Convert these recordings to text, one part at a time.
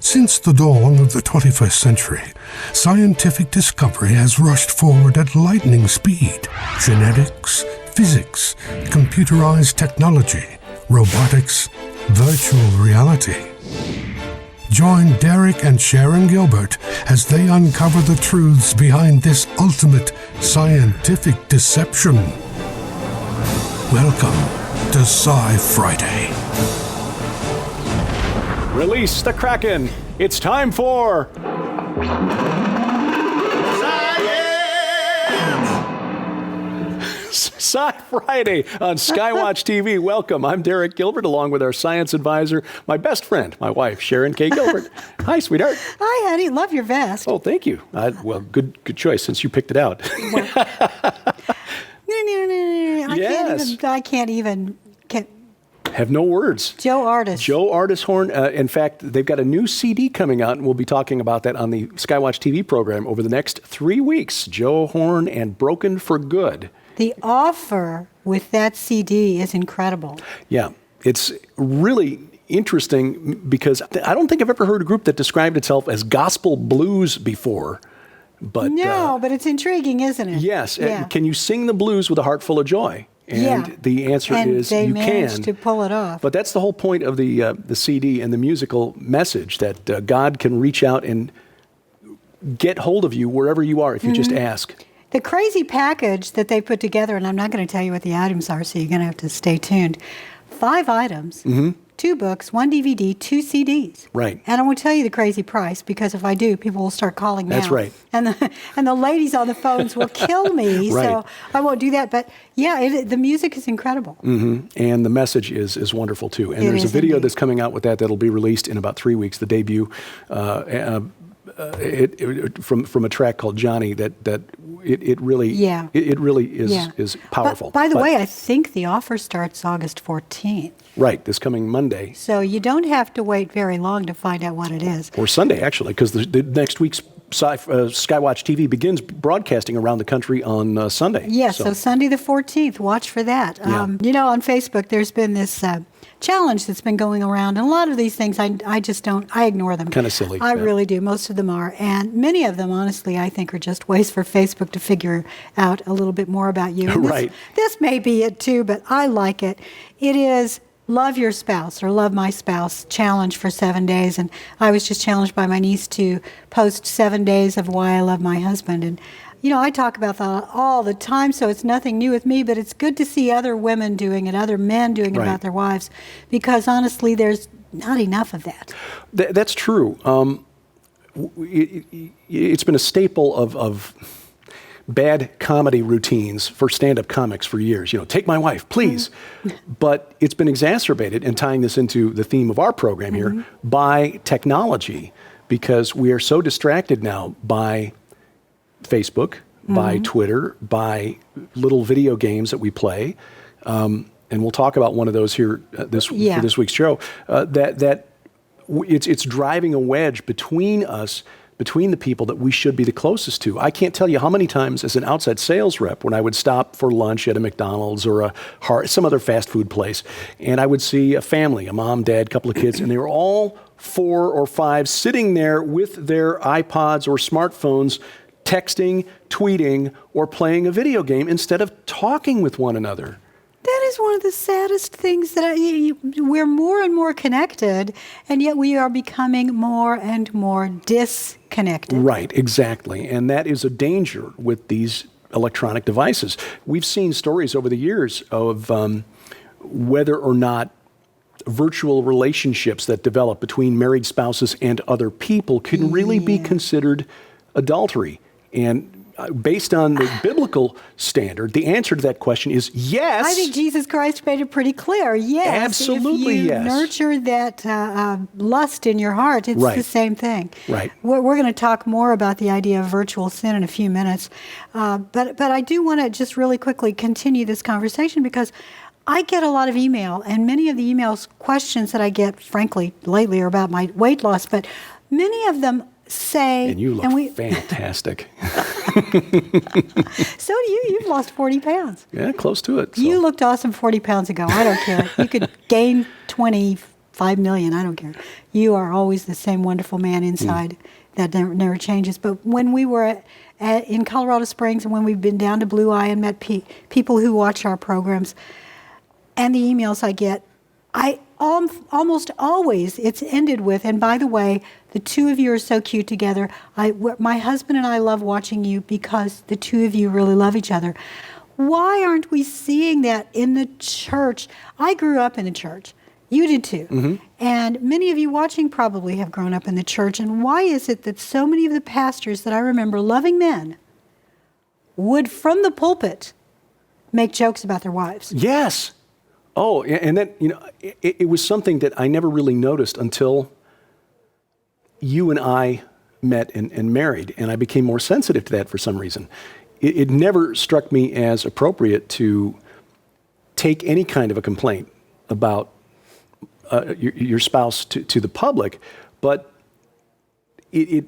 Since the dawn of the 21st century, scientific discovery has rushed forward at lightning speed. Genetics, physics, computerized technology, robotics, virtual reality. Join Derek and Sharon Gilbert as they uncover the truths behind this ultimate scientific deception. Welcome to SciFriday. Release the Kraken. It's time for... SciFriday on Skywatch TV. Welcome. I'm Derek Gilbert, along with our science advisor, my best friend, my wife, Sharon K. Gilbert. Hi, sweetheart. Hi, honey. Love your vest. Oh, thank you. Well, good choice since you picked it out. I can't even. Have no words. Joe Artis Horn. In fact, they've got a new CD coming out, and we'll be talking about that on the Skywatch TV program over the next 3 weeks. Joe Horn and Broken for Good. The offer with that CD is incredible. Yeah, it's really interesting because I don't think I've ever heard a group that described itself as gospel blues before. But but it's intriguing, isn't it? Yes. Yeah. Can you sing the blues with a heart full of joy? And the answer is they you can. managed to pull it off. But that's the whole point of the CD and the musical message, that God can reach out and get hold of you wherever you are if you just ask. The crazy package that they put together, and I'm not going to tell you what the items are, so you're going to have to stay tuned. 5 items, 2 books, 1 DVD, 2 CDs. Right. And I won't tell you the crazy price, because if I do, people will start calling now. That's right. And the ladies on the phones will kill me, Right. so I won't do that. But yeah, the music is incredible. And the message is wonderful too. And there's a video that's coming out with that'll be released in about 3 weeks, the debut. From a track called Johnny that it really is powerful. By the way, I think the offer starts August 14th. Right, this coming Monday. So you don't have to wait very long to find out what it is. Or Sunday, actually, because the next week's Skywatch TV begins broadcasting around the country on Sunday. Yes, so Sunday the 14th, watch for that. Yeah. On Facebook, there's been this challenge that's been going around, and a lot of these things I just don't, I ignore them. Kind of silly. I really do. Most of them are. And many of them, honestly, I think are just ways for Facebook to figure out a little bit more about you. And Right. This may be it too, but I like it. It is Love Your Spouse or Love My Spouse challenge for 7 days. And I was just challenged by my niece to post 7 days of why I love my husband. And, I talk about that all the time, so it's nothing new with me, but it's good to see other women doing it, other men doing it Right. about their wives, because honestly, there's not enough of that. That's true. It's been a staple of bad comedy routines for stand-up comics for years. Take my wife, please. But it's been exacerbated, and tying this into the theme of our program here, by technology, because we are so distracted now by Facebook, by Twitter, by little video games that we play. And we'll talk about one of those here for this week's show, that it's driving a wedge between us, between the people that we should be the closest to. I can't tell you how many times as an outside sales rep, when I would stop for lunch at a McDonald's or some other fast food place, and I would see a family, a mom, dad, couple of kids, and they were all 4 or 5 sitting there with their iPods or smartphones, texting, tweeting, or playing a video game instead of talking with one another. That is one of the saddest things, that we're more and more connected, and yet we are becoming more and more disconnected. Right, exactly. And that is a danger with these electronic devices. We've seen stories over the years of whether or not virtual relationships that develop between married spouses and other people can really be considered adultery. And based on the biblical standard, the answer to that question is yes. I think Jesus Christ made it pretty clear. Yes. Absolutely, if you yes. nurture that lust in your heart, it's the same thing. Right. We're going to talk more about the idea of virtual sin in a few minutes. But I do want to just really quickly continue this conversation, because I get a lot of email, and many of the emails, questions that I get, frankly, lately are about my weight loss, but many of them say... And you look fantastic. So do you. You've lost 40 pounds. Yeah, close to it. So. You looked awesome 40 pounds ago. I don't care. You could gain 20 5 million, I don't care. You are always the same wonderful man inside that never changes. But when we were in Colorado Springs and when we've been down to Blue Eye and met people who watch our programs and the emails I get, almost always it's ended with, and by the way, the two of you are so cute together. My husband and I love watching you because the two of you really love each other. Why aren't we seeing that in the church? I grew up in the church. You did too. Mm-hmm. And many of you watching probably have grown up in the church. And why is it that so many of the pastors that I remember, loving men, would from the pulpit make jokes about their wives? Yes. Oh, and then, it was something that I never really noticed until you and I met and married, and I became more sensitive to that for some reason. It never struck me as appropriate to take any kind of a complaint about your spouse to the public, but it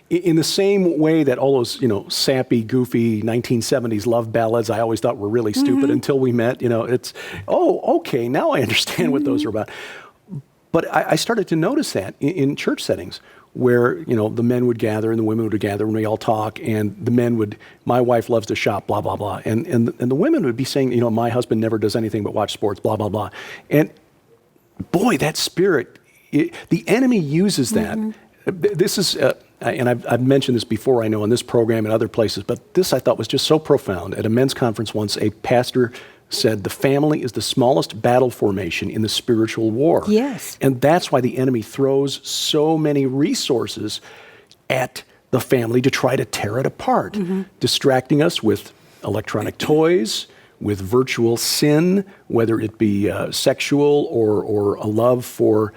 in the same way that all those, sappy, goofy 1970s love ballads I always thought were really stupid until we met, it's, okay, now I understand what those are about. But I started to notice that in church settings where, the men would gather and the women would gather and we all talk, and the men would, my wife loves to shop, blah, blah, blah. And the women would be saying, my husband never does anything but watch sports, blah, blah, blah. And boy, that spirit, the enemy uses that. This is, and I've mentioned this before, I know, on this program and other places, but this I thought was just so profound. At a men's conference once, a pastor said, the family is the smallest battle formation in the spiritual war. Yes. And that's why the enemy throws so many resources at the family to try to tear it apart, distracting us with electronic toys, with virtual sin, whether it be sexual or a love for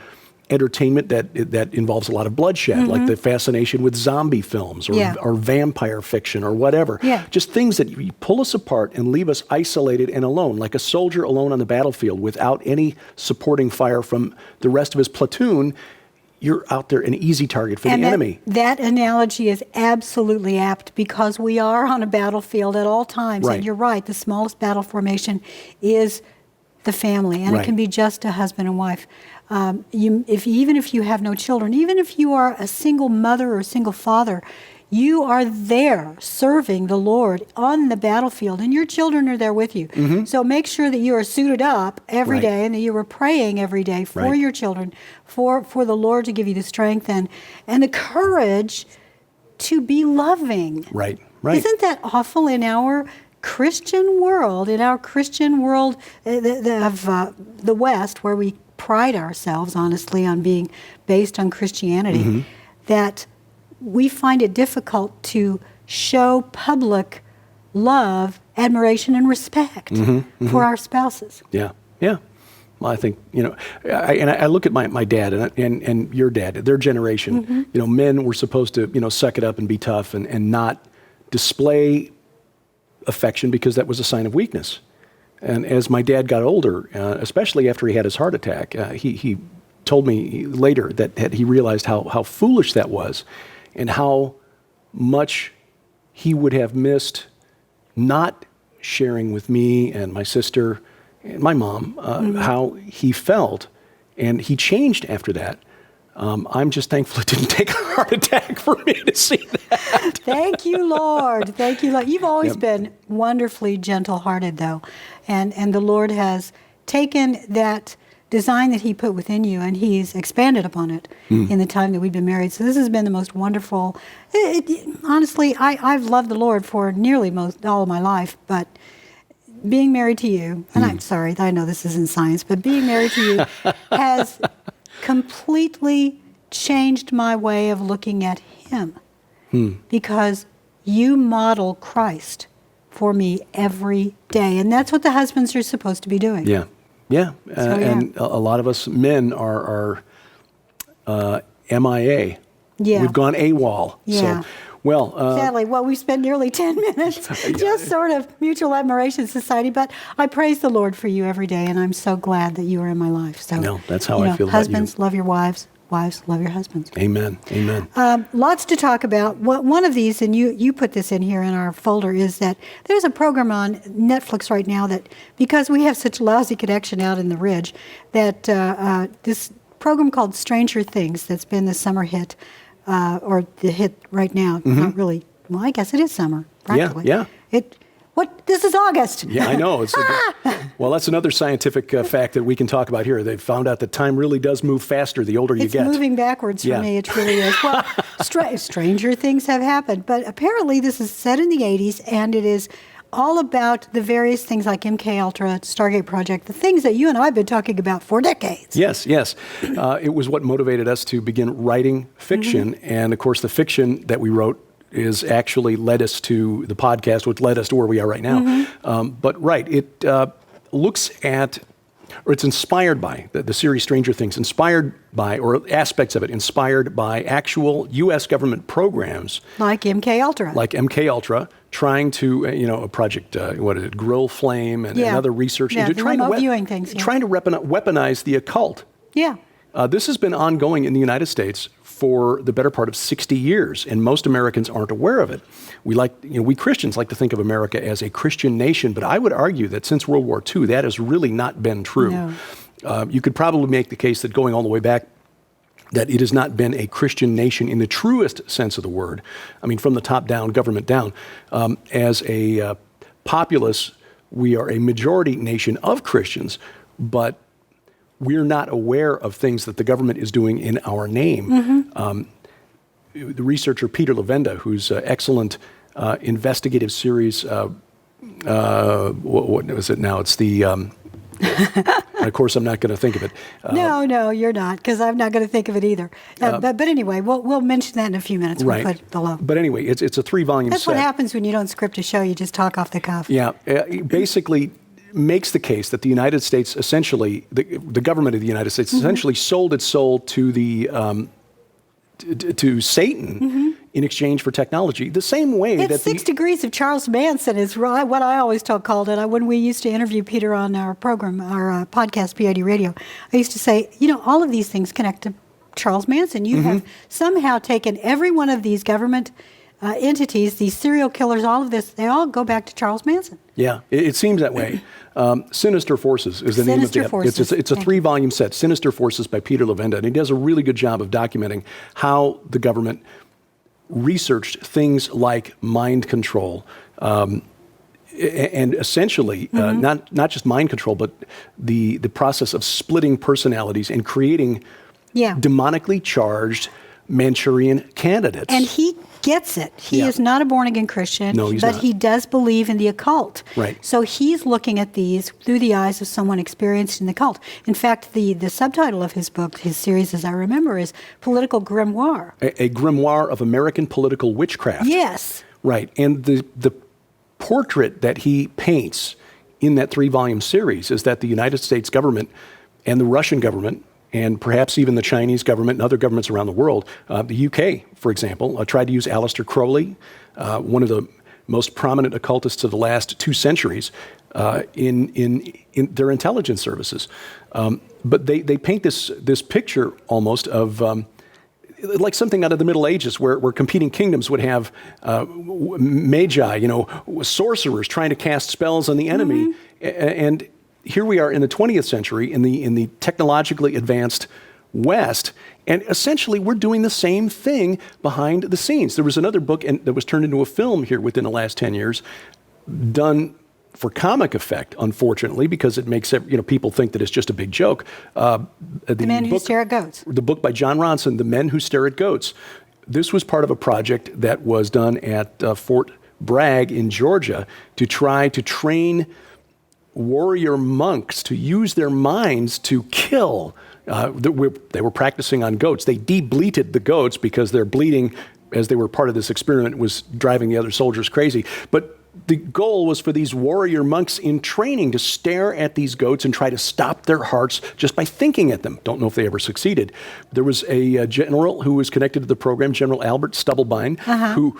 entertainment that involves a lot of bloodshed, like the fascination with zombie films or vampire fiction or whatever. Yeah. Just things that you pull us apart and leave us isolated and alone, like a soldier alone on the battlefield without any supporting fire from the rest of his platoon. You're out there an easy target for the enemy. That analogy is absolutely apt because we are on a battlefield at all times. Right. And you're right, the smallest battle formation is the family, and it can be just a husband and wife. Even if you have no children, even if you are a single mother or a single father, you are there serving the Lord on the battlefield, and your children are there with you. So make sure that you are suited up every day and that you are praying every day for your children, for the Lord to give you the strength and the courage to be loving. Right. Isn't that awful in our Christian world, of the West, where we pride ourselves, honestly, on being based on Christianity, that we find it difficult to show public love, admiration, and respect for our spouses. Yeah. Well, I think, I look at my dad and your dad, their generation, men were supposed to, suck it up and be tough and not display affection because that was a sign of weakness. And as my dad got older, especially after he had his heart attack, he told me later that he realized how foolish that was and how much he would have missed not sharing with me and my sister and my mom how he felt. And he changed after that. I'm just thankful it didn't take a heart attack for me to see that. Thank you, Lord. Thank you, Lord. You've always been wonderfully gentle-hearted, though. And the Lord has taken that design that he put within you, and he's expanded upon it in the time that we've been married. So this has been the most wonderful. Honestly, I've loved the Lord for nearly all of my life, but being married to you, and I'm sorry, I know this isn't science, but being married to you has completely changed my way of looking at him because you model Christ for me every day. And that's what the husbands are supposed to be doing. Yeah. And a lot of us men are MIA. Yeah. We've gone AWOL. Yeah. So, well, sadly, we spent nearly 10 minutes just sort of mutual admiration society. But I praise the Lord for you every day, and I'm so glad that you are in my life. So, no, that's how I feel about you. Husbands, love your wives. wives, love your husbands. Amen. Amen. Lots to talk about. One of these, and you put this in here in our folder, is that there's a program on Netflix right now that, because we have such lousy connection out in the Ridge, that this program called Stranger Things that's been the summer hit, or the hit right now. Not really. Well, I guess it is summer, practically. Yeah. This is August. Yeah, I know. Well, that's another scientific fact that we can talk about here. They've found out that time really does move faster the older you get. It's moving backwards for me. It really is. Well, stranger things have happened. But apparently this is set in the 80s, and it is all about the various things like MK Ultra, Stargate Project, the things that you and I have been talking about for decades. Yes. It was what motivated us to begin writing fiction. And, of course, the fiction that we wrote is actually led us to the podcast, which led us to where we are right now. It looks at, or it's inspired by, the series Stranger Things, inspired by, or aspects of it inspired by actual U.S. government programs. Like MK Ultra. Trying to, a project, Grill Flame and other research. Yeah, trying remote viewing things. Trying to weaponize the occult. Yeah. This has been ongoing in the United States for the better part of 60 years, and most Americans aren't aware of it. We Christians like to think of America as a Christian nation, but I would argue that since World War II, that has really not been true. No. You could probably make the case that going all the way back, that it has not been a Christian nation in the truest sense of the word. I mean, from the top down, government down. As a populace, we are a majority nation of Christians, but we're not aware of things that the government is doing in our name. The researcher Peter Levenda, whose excellent investigative series, what is it now? It's the, of course, I'm not going to think of it. No, you're not, because I'm not going to think of it either. But anyway, we'll mention that in a few minutes. Right. We'll put it below. But anyway, it's a 3-volume set. That's what happens when you don't script a show. You just talk off the cuff. Yeah. Basically makes the case that the United States essentially, the government of the United States essentially sold its soul to the to Satan in exchange for technology. The same way it's that 6 degrees of Charles Manson is what I always called it. When we used to interview Peter on our program, our podcast, PID Radio, I used to say, all of these things connect to Charles Manson. You have somehow taken every one of these government entities, these serial killers, all of this, they all go back to Charles Manson. Yeah, it seems that way. Sinister Forces is the name of it. It's a 3-volume set, Sinister Forces by Peter Levenda, and he does a really good job of documenting how the government researched things like mind control, and essentially not just mind control, but the process of splitting personalities and creating demonically charged Manchurian candidates. And he gets it. He is not a born-again Christian, but he does believe in the occult. Right. So he's looking at these through the eyes of someone experienced in the occult. In fact, the subtitle of his book, his series, as I remember, is Political Grimoire. A grimoire of American political witchcraft. Yes. Right. And the portrait that he paints in that 3-volume series is that the United States government and the Russian government, and perhaps even the Chinese government and other governments around the world, the UK, for example, tried to use Aleister Crowley, one of the most prominent occultists of the last 2 centuries, in their intelligence services. But they paint this picture almost of like something out of the Middle Ages, where competing kingdoms would have magi, sorcerers trying to cast spells on the enemy, and here we are in the 20th century in the technologically advanced West, and essentially we're doing the same thing behind the scenes. There was another book that was turned into a film here within the last 10 years, done for comic effect, unfortunately, because it makes people think that it's just a big joke. The Men Who Stare at Goats. The book by John Ronson, The Men Who Stare at Goats. This was part of a project that was done at Fort Bragg in Georgia to try to train warrior monks to use their minds to kill. They were practicing on goats. They de-bleated the goats because their bleating, as they were part of this experiment, was driving the other soldiers crazy. But the goal was for these warrior monks in training to stare at these goats and try to stop their hearts just by thinking at them. Don't know if they ever succeeded. There was a general who was connected to the program, General Albert Stubblebine, who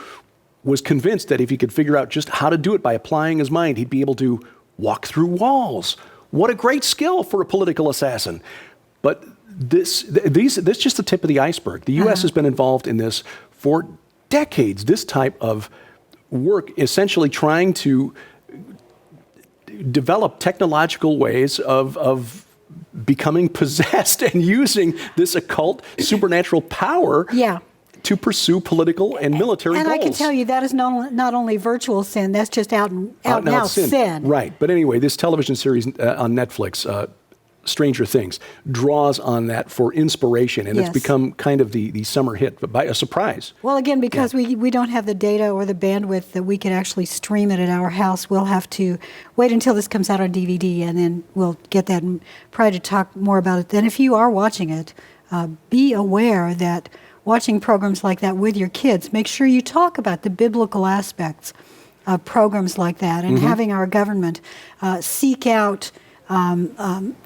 was convinced that if he could figure out just how to do it by applying his mind, he'd be able to walk through walls. What a great skill for a political assassin. But this just the tip of the iceberg. The U.S. has been involved in this for decades. This type of work, essentially trying to develop technological ways of becoming possessed and using this occult supernatural power to pursue political and military goals. And I can tell you that is not only virtual sin, that's just out and out sin. Right. But anyway, this television series on Netflix, Stranger Things, draws on that for inspiration, and it's become kind of the summer hit, but by a surprise. Well, again, because we don't have the data or the bandwidth that we can actually stream it at our house, we'll have to wait until this comes out on DVD, and then we'll get that and probably to talk more about it. Then if you are watching it, be aware that watching programs like that with your kids, make sure you talk about the biblical aspects of programs like that, and having our government seek out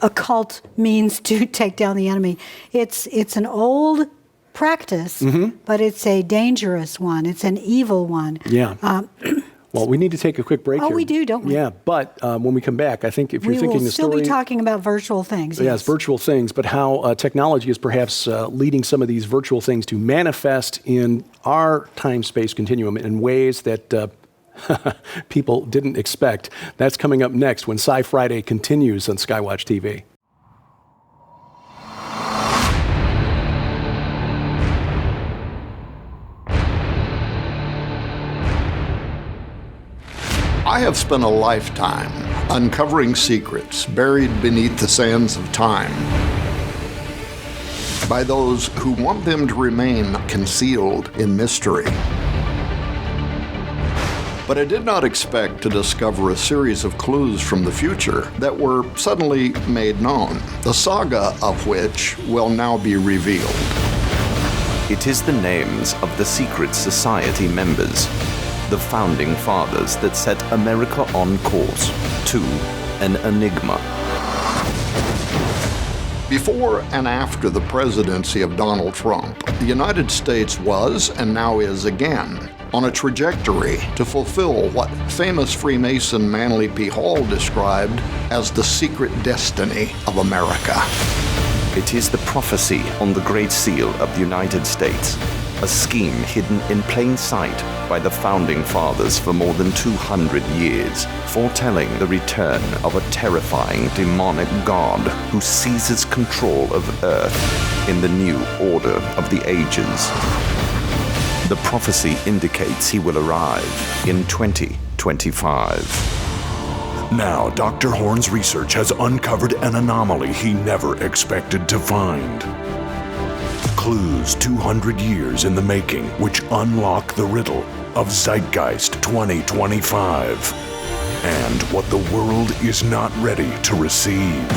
occult means to take down the enemy. It's an old practice, but it's a dangerous one. It's an evil one. Yeah. Well, we need to take a quick break here. We do, don't we? Yeah, but when we come back, I think if you're thinking the story... We will still be talking about virtual things. Yes, virtual things, but how technology is perhaps leading some of these virtual things to manifest in our time-space continuum in ways that people didn't expect. That's coming up next when SciFriday continues on Skywatch TV. I have spent a lifetime uncovering secrets buried beneath the sands of time by those who want them to remain concealed in mystery. But I did not expect to discover a series of clues from the future that were suddenly made known, the saga of which will now be revealed. It is the names of the secret society members, the founding fathers that set America on course to an enigma. Before and after the presidency of Donald Trump, the United States was, and now is again, on a trajectory to fulfill what famous Freemason Manly P. Hall described as the secret destiny of America. It is the prophecy on the Great Seal of the United States, a scheme hidden in plain sight by the Founding Fathers for more than 200 years, foretelling the return of a terrifying demonic god who seizes control of Earth in the new order of the ages. The prophecy indicates he will arrive in 2025. Now, Dr. Horn's research has uncovered an anomaly he never expected to find. Clues 200 years in the making, which unlock the riddle of Zeitgeist 2025 and what the world is not ready to receive.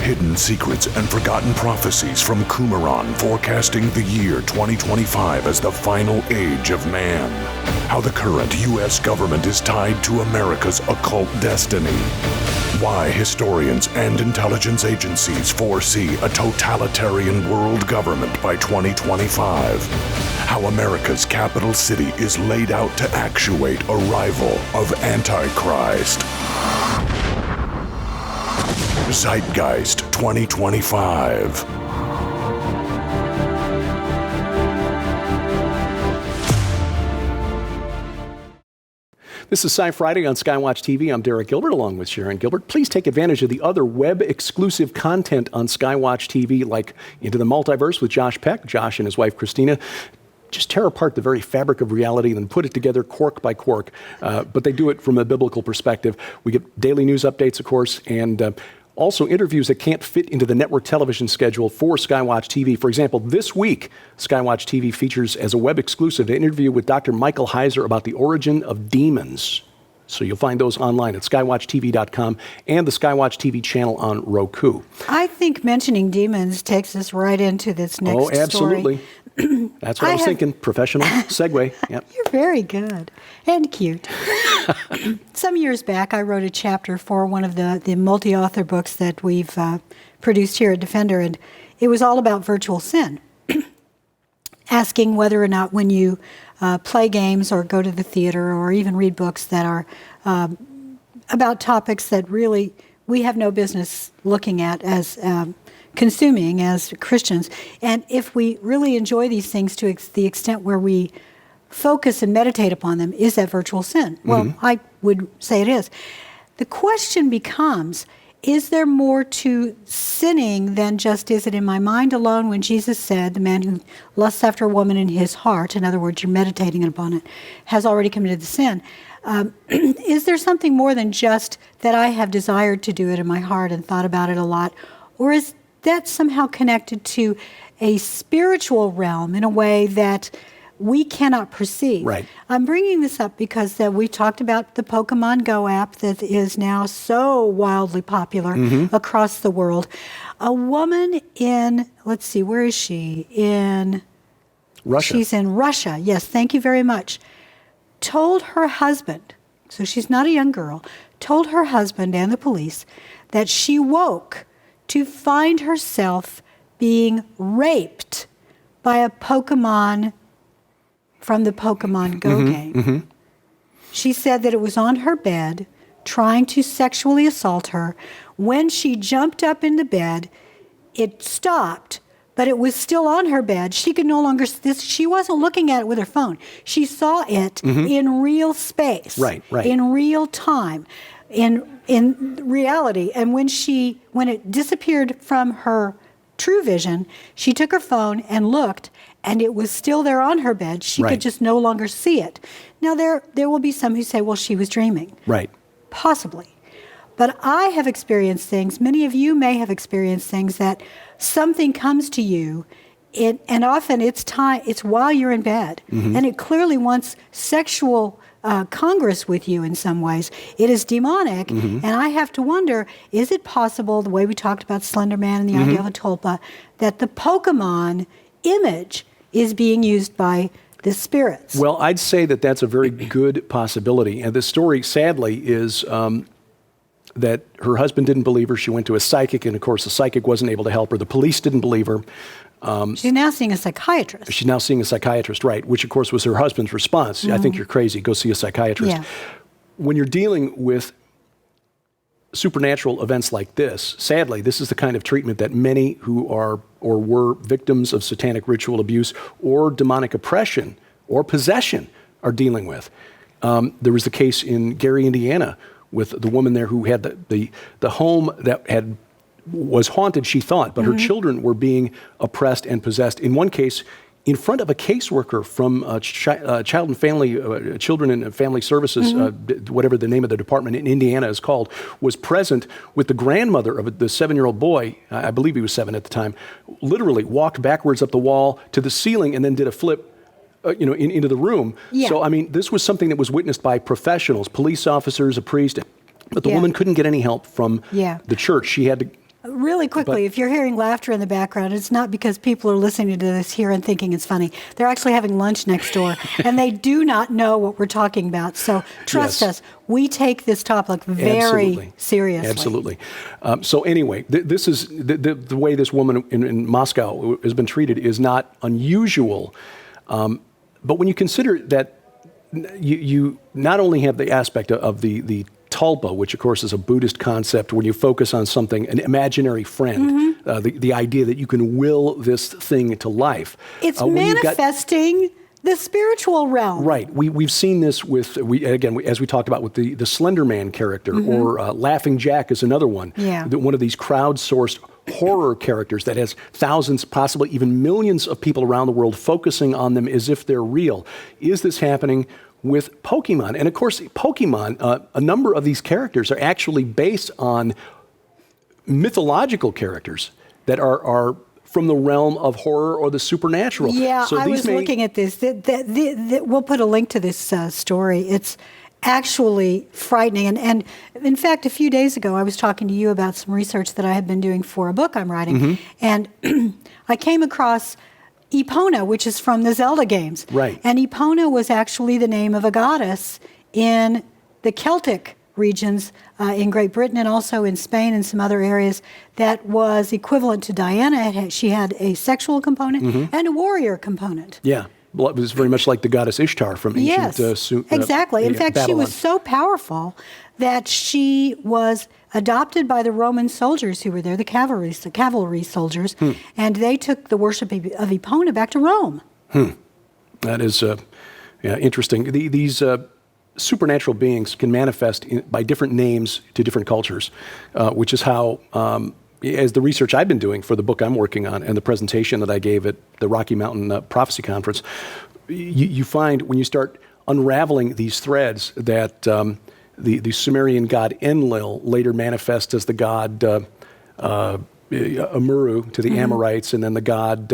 Hidden secrets and forgotten prophecies from Qumran forecasting the year 2025 as the final age of man. How the current U.S. government is tied to America's occult destiny. Why historians and intelligence agencies foresee a totalitarian world government by 2025. How America's capital city is laid out to actuate a rival of Antichrist. Zeitgeist 2025. This is SciFriday on Skywatch TV. I'm Derek Gilbert along with Sharon Gilbert. Please take advantage of the other web-exclusive content on Skywatch TV, like Into the Multiverse with Josh Peck. Josh and his wife Christina just tear apart the very fabric of reality and then put it together cork by cork. But they do it from a biblical perspective. We get daily news updates, of course, and also interviews that can't fit into the network television schedule for Skywatch TV. For example, this week, Skywatch TV features as a web exclusive an interview with Dr. Michael Heiser about the origin of demons. So you'll find those online at skywatchtv.com and the Skywatch TV channel on Roku. I think mentioning demons takes us right into this next story. Oh, absolutely. That's what I was thinking. Professional segue. Yep. You're very good and cute. Some years back, I wrote a chapter for one of the multi-author books that we've produced here at Defender, and it was all about virtual sin, asking whether or not when you play games or go to the theater or even read books that are about topics that really we have no business looking at as consuming as Christians. And if we really enjoy these things to the extent where we focus and meditate upon them, is that virtual sin? Well, I would say it is. The question becomes, is there more to sinning than just, is it in my mind alone, when Jesus said, the man who lusts after a woman in his heart, in other words, you're meditating upon it, has already committed the sin. Is there something more than just that I have desired to do it in my heart and thought about it a lot? Or is that somehow connected to a spiritual realm in a way that we cannot perceive? Right. I'm bringing this up because we talked about the Pokemon Go app that is now so wildly popular across the world. A woman in, let's see, where is she? In Russia. She's in Russia. Yes, thank you very much. Told her husband, so she's not a young girl, told her husband and the police that she woke to find herself being raped by a Pokemon from the Pokemon Go game. She said that it was on her bed, trying to sexually assault her. When she jumped up in the bed, it stopped, but it was still on her bed. She could no longer, she wasn't looking at it with her phone. She saw it in real space, in real time, in reality. And when it disappeared from her true vision, she took her phone and looked, and it was still there on her bed. She could just no longer see it. Now, there will be some who say, well, she was dreaming. Right. Possibly. But I have experienced things, many of you may have experienced things, that something comes to you, and often it's while you're in bed, and it clearly wants sexual congress with you in some ways. It is demonic, and I have to wonder, is it possible, the way we talked about Slenderman and the idea of a tulpa, that the Pokemon image is being used by the spirits? Well, I'd say that that's a very good possibility. And the story, sadly, is that her husband didn't believe her. She went to a psychic, and of course, the psychic wasn't able to help her. The police didn't believe her. She's now seeing a psychiatrist. She's now seeing a psychiatrist, right, which, of course, was her husband's response. I think you're crazy. Go see a psychiatrist. Yeah. When you're dealing with supernatural events like this, sadly, this is the kind of treatment that many who are or were victims of satanic ritual abuse or demonic oppression or possession are dealing with. There was the case in Gary, Indiana, with the woman there who had the home that was haunted, she thought, but her children were being oppressed and possessed. In one case, in front of a caseworker from Child and Family, Children and Family Services, whatever the name of the department in Indiana is called, was present with the grandmother of the 7-year-old boy, I believe he was 7 at the time, literally walked backwards up the wall to the ceiling and then did a flip into the room. Yeah. So, I mean, this was something that was witnessed by professionals, police officers, a priest, but the woman couldn't get any help from the church. She had to... Really quickly, if you're hearing laughter in the background, it's not because people are listening to this here and thinking it's funny. They're actually having lunch next door, and they do not know what we're talking about. So trust us, we take this topic very seriously. Absolutely. So anyway, this is the way this woman in Moscow has been treated is not unusual. But when you consider that you not only have the aspect of the tulpa, which of course is a Buddhist concept when you focus on something, an imaginary friend, the idea that you can will this thing to life. It's manifesting the spiritual realm. Right. We've seen this with, as we talked about with the Slenderman character, or Laughing Jack is another one. Yeah. One of these crowdsourced horror characters that has thousands, possibly even millions of people around the world focusing on them as if they're real. Is this happening with Pokemon? And of course, Pokemon, a number of these characters are actually based on mythological characters that are from the realm of horror or the supernatural. Yeah, so I was looking at this. We'll put a link to this story. It's actually frightening. And in fact, a few days ago, I was talking to you about some research that I had been doing for a book I'm writing. And I came across Epona, which is from the Zelda games. Right. And Epona was actually the name of a goddess in the Celtic regions in Great Britain and also in Spain and some other areas that was equivalent to Diana. She had a sexual component and a warrior component. Yeah. was very much like the goddess Ishtar from ancient Yes, exactly. In fact, she Babylon. was so powerful that she was adopted by the Roman soldiers who were there, the cavalry soldiers, and they took the worship of Epona back to Rome. That is interesting. These supernatural beings can manifest by different names to different cultures, which is how, as the research I've been doing for the book I'm working on and the presentation that I gave at the Rocky Mountain Prophecy Conference, you find when you start unraveling these threads that the Sumerian god Enlil later manifests as the god Amuru to the Amorites, and then the god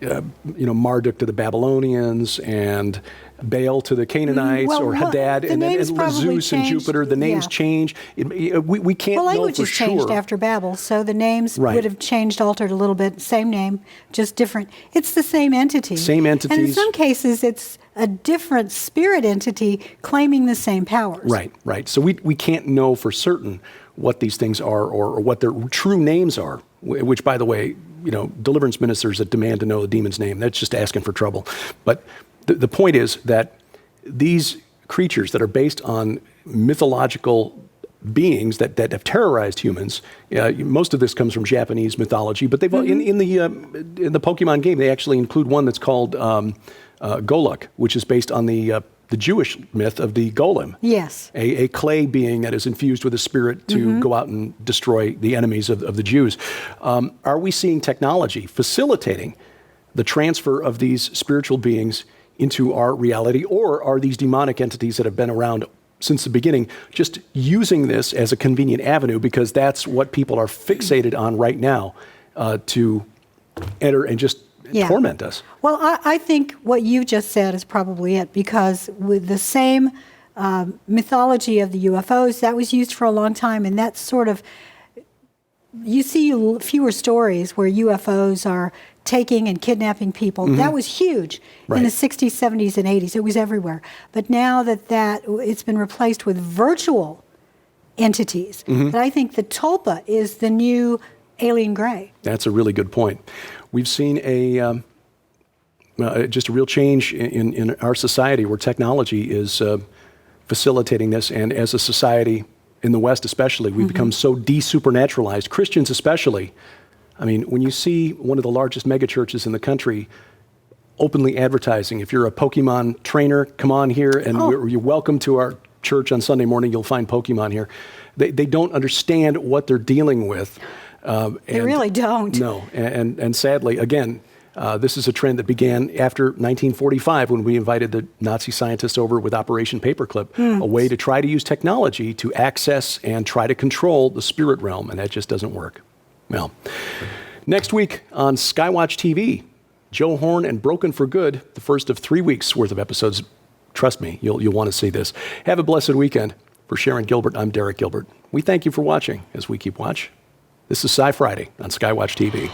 Marduk to the Babylonians, and Baal to the Canaanites, or Hadad, and then Zeus and Jupiter. The names change. We can't know for sure. Well, languages changed after Babel, so the names would have changed, altered a little bit. Same name, just different. It's the same entity. Same entities. And in some cases, it's a different spirit entity claiming the same powers. Right. So we can't know for certain what these things are or what their true names are, which, by the way, deliverance ministers that demand to know the demon's name, that's just asking for trouble. But the point is that these creatures that are based on mythological beings that have terrorized humans, most of this comes from Japanese mythology, but they've in the Pokemon game, they actually include one that's called Goluk, which is based on the Jewish myth of the golem. Yes. A clay being that is infused with a spirit to go out and destroy the enemies of the Jews. Are we seeing technology facilitating the transfer of these spiritual beings into our reality, or are these demonic entities that have been around since the beginning just using this as a convenient avenue because that's what people are fixated on right now to enter and just torment us? Well, I think what you just said is probably it, because with the same mythology of the UFOs, that was used for a long time, and that's sort of, you see fewer stories where UFOs are taking and kidnapping people. That was huge in the 60s, 70s, and 80s. It was everywhere. But now that it's been replaced with virtual entities, but I think the tulpa is the new alien gray. That's a really good point. We've seen just a real change in our society where technology is facilitating this, and as a society, in the West especially, we've become so de-supernaturalized, Christians especially. I mean, when you see one of the largest megachurches in the country openly advertising, if you're a Pokemon trainer, come on here, and you're welcome to our church on Sunday morning, you'll find Pokemon here. They don't understand what they're dealing with. They really don't. No, and sadly, again, this is a trend that began after 1945 when we invited the Nazi scientists over with Operation Paperclip, a way to try to use technology to access and try to control the spirit realm, and that just doesn't work. Well, next week on Skywatch TV, Joe Horn and Broken for Good, the first of 3 weeks worth of episodes. Trust me, you'll want to see this. Have a blessed weekend. For Sharon Gilbert, I'm Derek Gilbert. We thank you for watching as we keep watch. This is SciFriday on Skywatch TV.